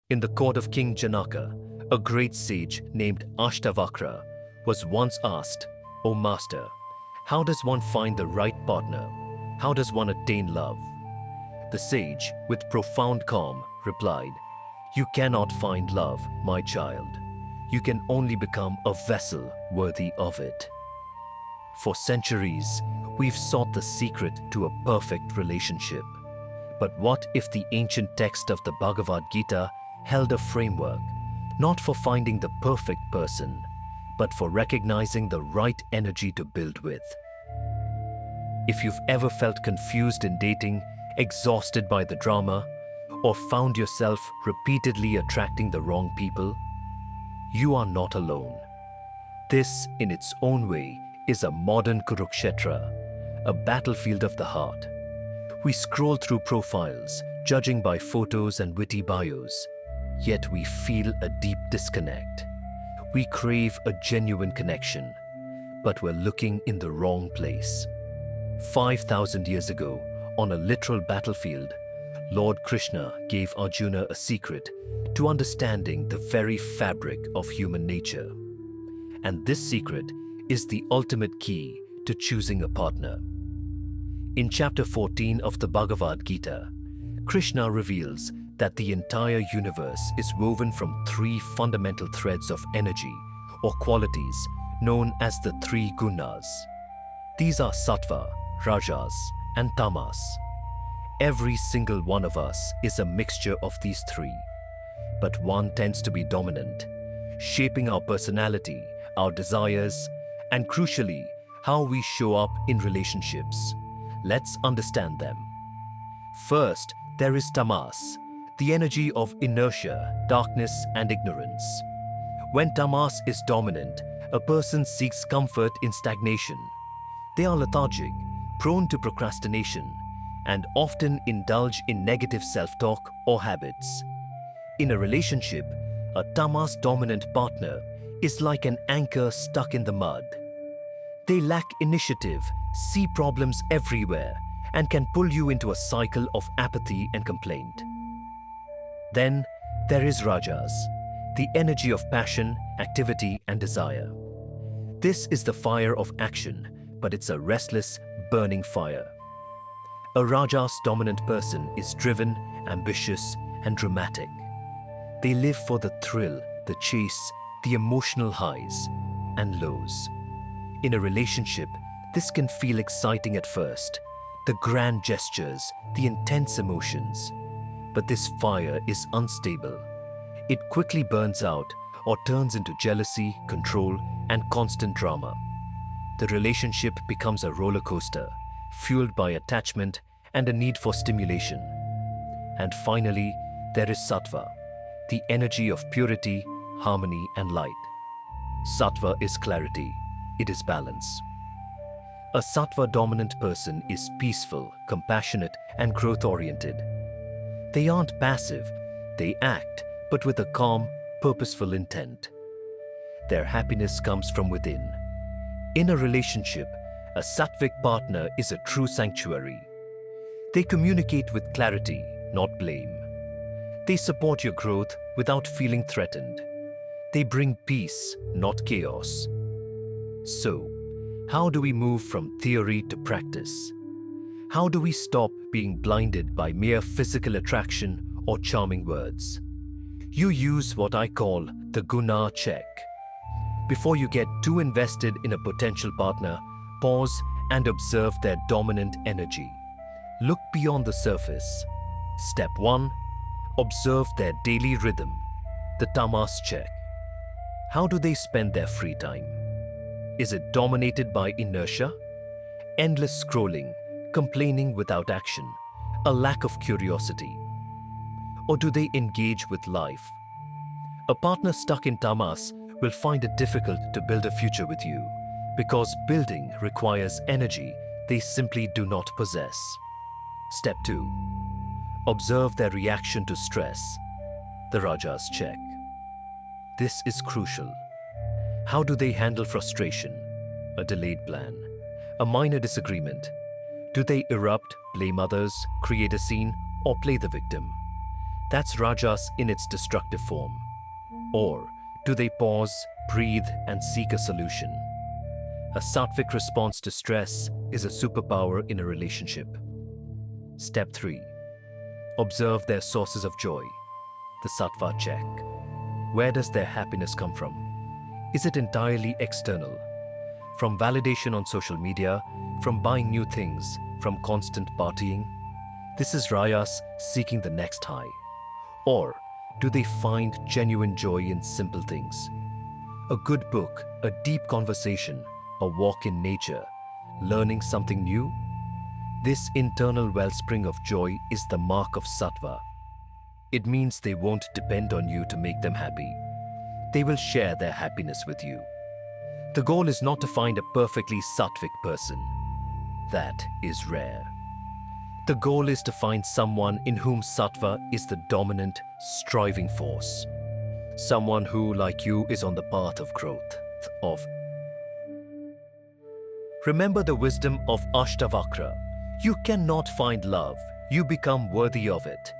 In the court of King Janaka, a great sage named Ashtavakra was once asked, "O Master, how does one find the right partner? How does one attain love?" The sage, with profound calm, replied, "You cannot find love, my child. You can only become a vessel worthy of it." For centuries, we've sought the secret to a perfect relationship. But what if the ancient text of the Bhagavad Gita held a framework, not for finding the perfect person, but for recognizing the right energy to build with? If you've ever felt confused in dating, exhausted by the drama, or found yourself repeatedly attracting the wrong people, you are not alone. This, in its own way, is a modern Kurukshetra, a battlefield of the heart. We scroll through profiles, judging by photos and witty bios, yet we feel a deep disconnect. We crave a genuine connection, but we're looking in the wrong place. 5,000 years ago, on a literal battlefield, Lord Krishna gave Arjuna a secret to understanding the very fabric of human nature. And this secret is the ultimate key to choosing a partner. In chapter 14 of the Bhagavad Gita, Krishna reveals that the entire universe is woven from three fundamental threads of energy or qualities known as the three gunas. These are Sattva, Rajas, and Tamas. Every single one of us is a mixture of these three, but one tends to be dominant, shaping our personality, our desires, and crucially, how we show up in relationships. Let's understand them. First, there is Tamas, the energy of inertia, darkness, and ignorance. When Tamas is dominant, a person seeks comfort in stagnation. They are lethargic, prone to procrastination, and often indulge in negative self-talk or habits. In a relationship, a Tamas-dominant partner is like an anchor stuck in the mud. They lack initiative, see problems everywhere, and can pull you into a cycle of apathy and complaint. Then there is Rajas, the energy of passion, activity, and desire. This is the fire of action, but it's a restless, burning fire. A Rajas dominant person is driven, ambitious, and dramatic. They live for the thrill, the chase, the emotional highs and lows. In a relationship, this can feel exciting at first, the grand gestures, the intense emotions. But this fire is unstable. It quickly burns out or turns into jealousy, control, and constant drama. The relationship becomes a roller coaster, fueled by attachment and a need for stimulation. And finally, there is Sattva, the energy of purity, harmony, and light. Sattva is clarity, it is balance. A Sattva-dominant person is peaceful, compassionate, and growth-oriented. They aren't passive, they act, but with a calm, purposeful intent. Their happiness comes from within. In a relationship, a Sattvic partner is a true sanctuary. They communicate with clarity, not blame. They support your growth without feeling threatened. They bring peace, not chaos. So, how do we move from theory to practice? How do we stop being blinded by mere physical attraction or charming words? You use what I call the guna check. Before you get too invested in a potential partner, pause and observe their dominant energy. Look beyond the surface. Step 1. Observe their daily rhythm, the Tamas check. How do they spend their free time? Is it dominated by inertia? Endless scrolling, complaining without action, a lack of curiosity? Or do they engage with life? A partner stuck in Tamas will find it difficult to build a future with you because building requires energy they simply do not possess. Step 2. Observe their reaction to stress, the Rajas check. This is crucial. How do they handle frustration, a delayed plan, a minor disagreement? Do they erupt, blame others, create a scene, or play the victim? That's rajas in its destructive form. Or do they pause, breathe, and seek a solution? A sattvic response to stress is a superpower in a relationship. Step 3. Observe their sources of joy. The sattva check. Where does their happiness come from? Is it entirely external? From validation on social media, from buying new things, from constant partying? This is rajas seeking the next high. Or do they find genuine joy in simple things? A good book, a deep conversation, a walk in nature, learning something new? This internal wellspring of joy is the mark of sattva. It means they won't depend on you to make them happy. They will share their happiness with you. The goal is not to find a perfectly sattvic person. That is rare. The goal is to find someone in whom sattva is the dominant, striving force. Someone who, like you, is on the path of growth, Remember the wisdom of Ashtavakra. You cannot find love, you become worthy of it.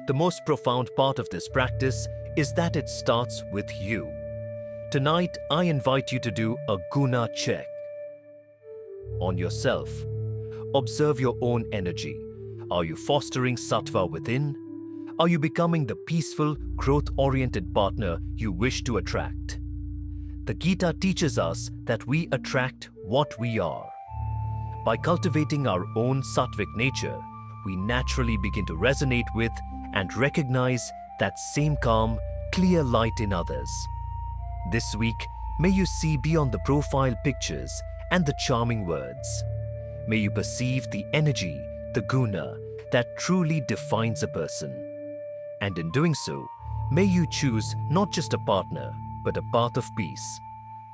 The most profound part of this practice is that it starts with you. Tonight, I invite you to do a guna check on yourself. Observe your own energy. Are you fostering sattva within? Are you becoming the peaceful, growth-oriented partner you wish to attract? The Gita teaches us that we attract what we are. By cultivating our own sattvic nature, we naturally begin to resonate with and recognize that same calm, clear light in others. This week, may you see beyond the profile pictures and the charming words. May you perceive the energy, the guna, that truly defines a person. And in doing so, may you choose not just a partner, but a path of peace.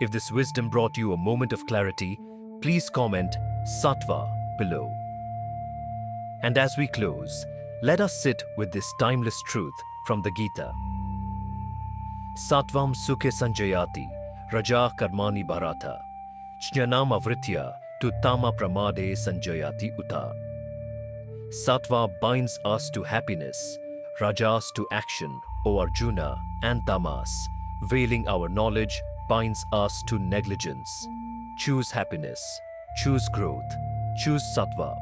If this wisdom brought you a moment of clarity, please comment Sattva below. And as we close, let us sit with this timeless truth from the Gita. Sattvam sukhe sanjayati, raja karmani bharata, jnanam avritya tu tama pramade sanjayati uta. Sattva binds us to happiness, rajas to action, O Arjuna, and Tamas, veiling our knowledge, binds us to negligence. Choose happiness, choose growth, choose sattva.